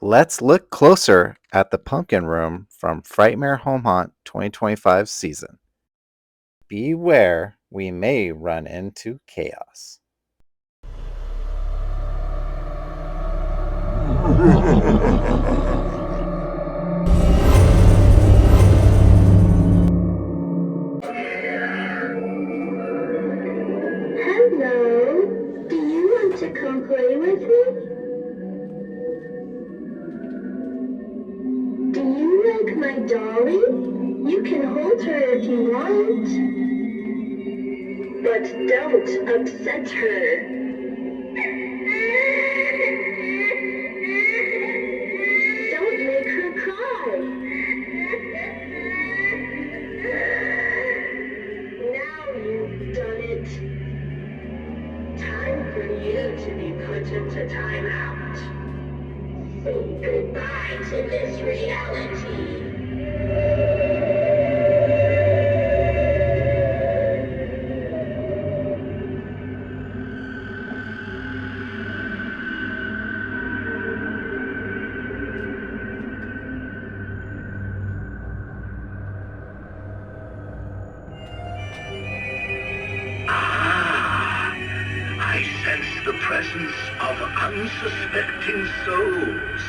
Let's look closer at the pumpkin room from Frightmare Home Haunt 2025 season. Beware, we may run into chaos. Hello. Do you want to come play with me? Do you like my dolly? You can hold her if you want. But don't upset her. Don't make her cry. Now you've done it. Time for you to be put into timeout. Say goodbye to this reality. I sense the presence of unsuspecting souls.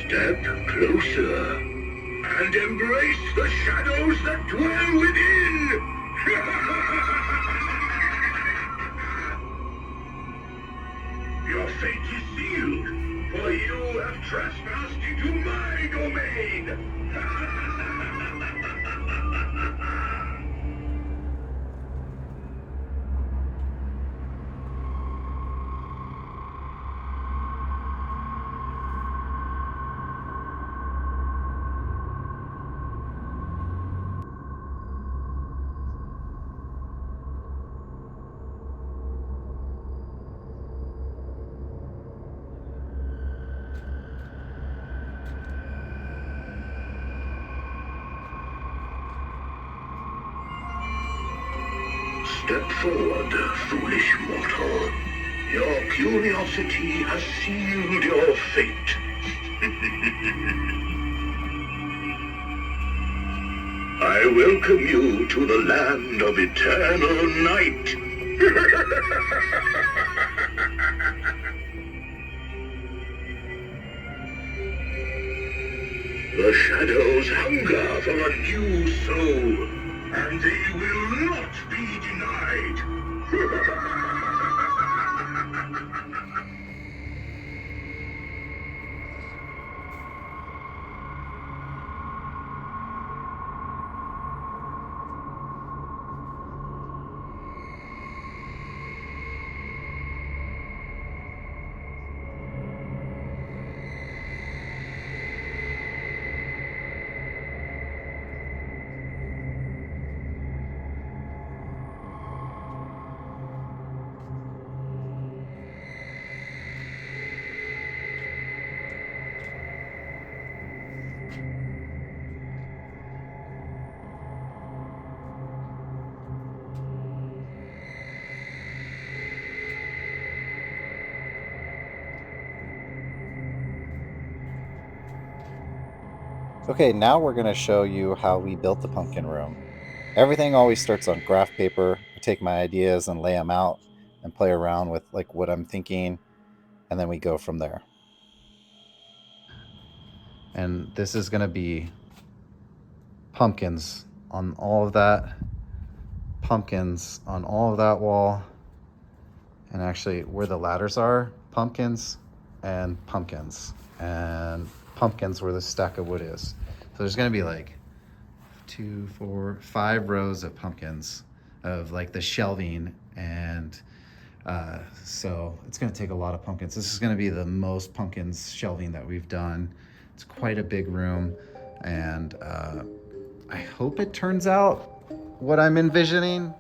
Step closer and embrace the shadows that dwell within. Your fate is sealed, for you have trespassed into my domain. Step forward, foolish mortal. Your curiosity has sealed your fate. I welcome you to the land of eternal night. The shadows hunger for a new soul, and they will not be denied. Okay, now we're going to show you how we built the pumpkin room. Everything always starts on graph paper. I take my ideas and lay them out and play around with like what I'm thinking, and then we go from there. And this is going to be pumpkins on all of that, pumpkins on all of that wall, and actually where the ladders are, pumpkins and pumpkins, and pumpkins where the stack of wood is. So there's going to be like 2, 4, 5 rows of pumpkins of like the shelving, and so it's going to take a lot of pumpkins. This is going to be the most pumpkins shelving that we've done. It's quite a big room, and I hope it turns out what I'm envisioning.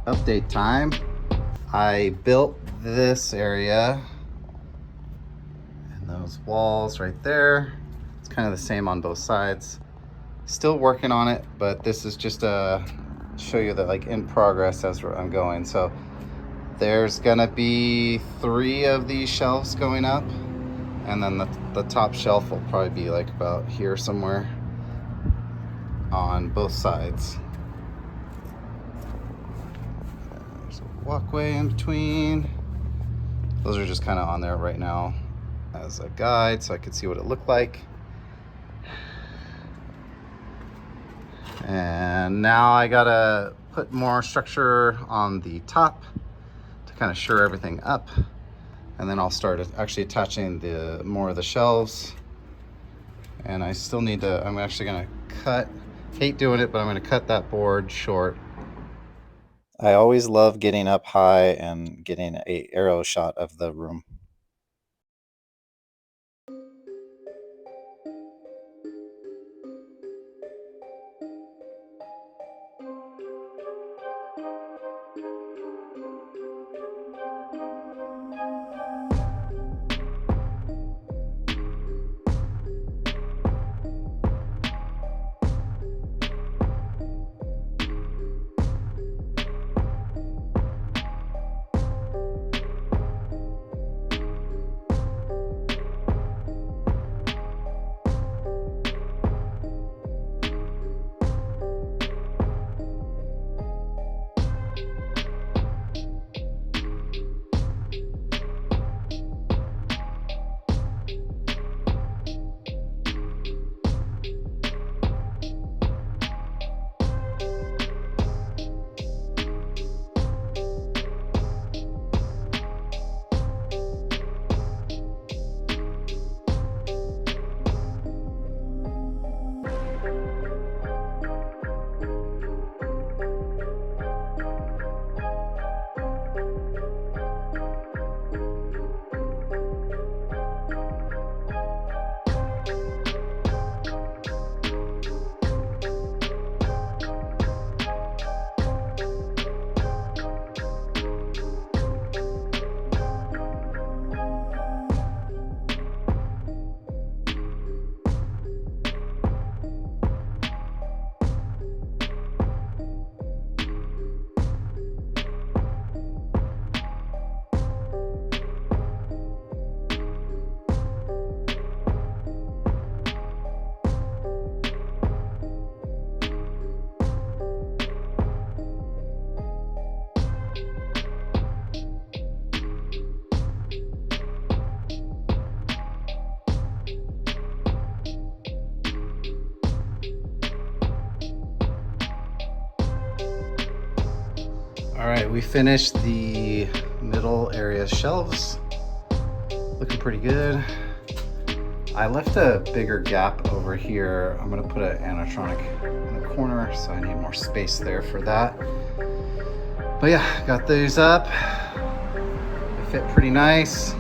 Update time. I built this area and those walls right there. It's kind of the same on both sides. Still working on it, but this is just to show you that like in progress as I'm going. So there's gonna be 3 of these shelves going up, and then the top shelf will probably be like about here somewhere on both sides. There's a walkway in between. Those are just kind of on there right now as a guide so I could see what it looked like. And now I gotta put more structure on the top to kind of shore everything up. And then I'll start actually attaching more of the shelves. And I still need to, I'm actually gonna hate doing it, but I'm gonna cut that board short. I always love getting up high and getting an aerial shot of the room. All right, we finished the middle area shelves. Looking pretty good. I left a bigger gap over here. I'm gonna put an animatronic in the corner, so I need more space there for that. But yeah, got these up. They fit pretty nice.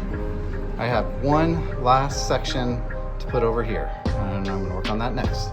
I have one last section to put over here, and I'm gonna work on that next.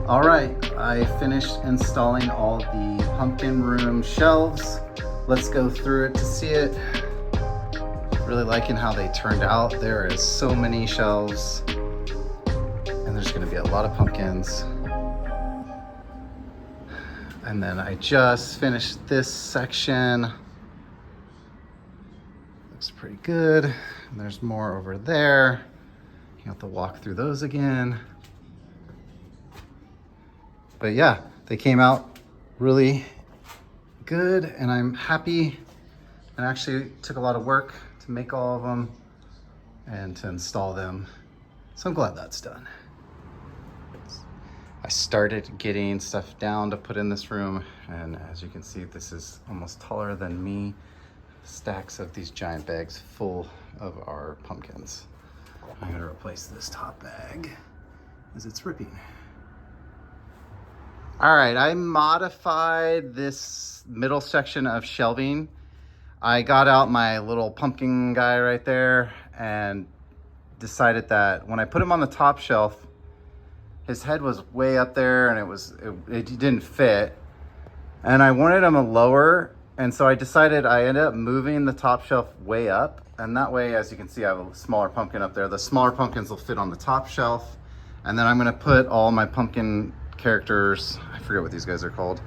All right, I finished installing all the pumpkin room shelves. Let's go through it to see it. Really liking how they turned out. There is so many shelves, and there's gonna be a lot of pumpkins. And then I just finished this section. Looks pretty good. And there's more over there. You have to walk through those again. But yeah, they came out really good, and I'm happy. And actually took a lot of work to make all of them and to install them. So I'm glad that's done. I started getting stuff down to put in this room, and as you can see, this is almost taller than me. Stacks of these giant bags full of our pumpkins. I'm gonna replace this top bag as it's ripping. All right, I modified this middle section of shelving. I got out my little pumpkin guy right there and decided that when I put him on the top shelf, his head was way up there and it didn't fit. And I wanted him lower, and so I decided I ended up moving the top shelf way up. And that way, as you can see, I have a smaller pumpkin up there. The smaller pumpkins will fit on the top shelf. And then I'm gonna put all my pumpkin characters, I forget what these guys are called,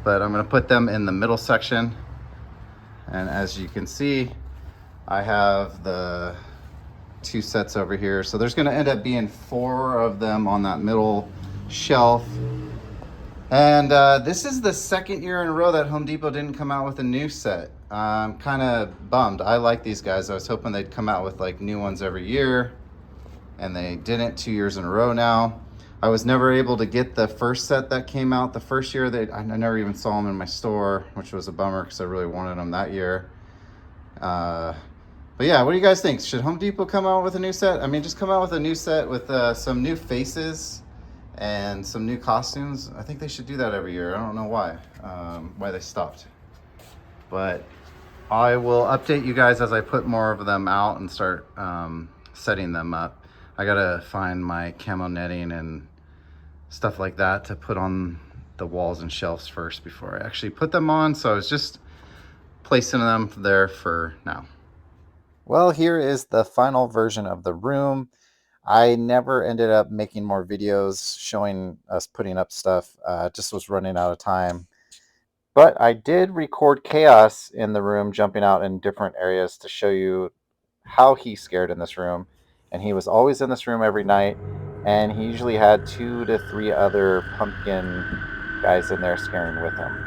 but I'm gonna put them in the middle section. And as you can see, I have the 2 sets over here. So there's gonna end up being 4 of them on that middle shelf. And this is the 2nd year in a row that Home Depot didn't come out with a new set. I'm kind of bummed. I like these guys. I was hoping they'd come out with like new ones every year, and they didn't 2 years in a row now. I was never able to get the first set that came out the first year. I never even saw them in my store, which was a bummer because I really wanted them that year. But yeah, what do you guys think? Should Home Depot come out with a new set? I mean, just come out with a new set with some new faces and some new costumes. I think they should do that every year. I don't know why they stopped. But I will update you guys as I put more of them out and start setting them up. I gotta find my camo netting and stuff like that to put on the walls and shelves first before I actually put them on. So I was just placing them there for now. Well, here is the final version of the room. I never ended up making more videos showing us putting up stuff. Just was running out of time. But I did record Chaos in the room, jumping out in different areas to show you how he's scared in this room. And he was always in this room every night, and he usually had 2 to 3 other pumpkin guys in there scaring with him.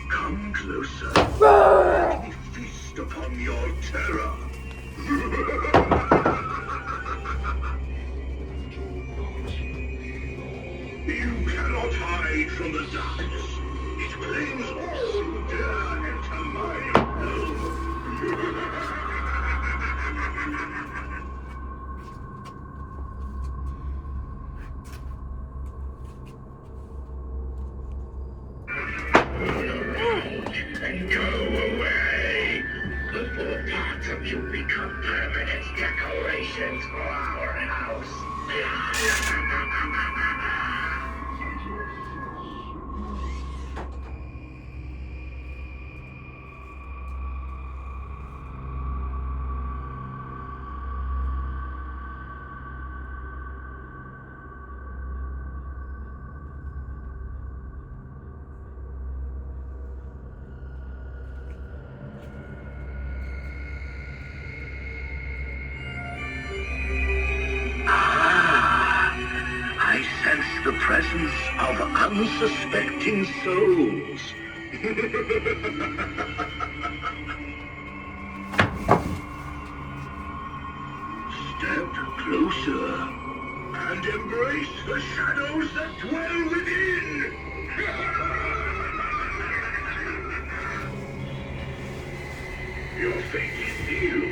Come closer. Let me feast upon your terror. You cannot hide from the darkness. It claims all who dare enter my home. And go away before parts of you become permanent decorations for our house. I sense the presence of unsuspecting souls. Step closer and embrace the shadows that dwell within. Your fate is sealed.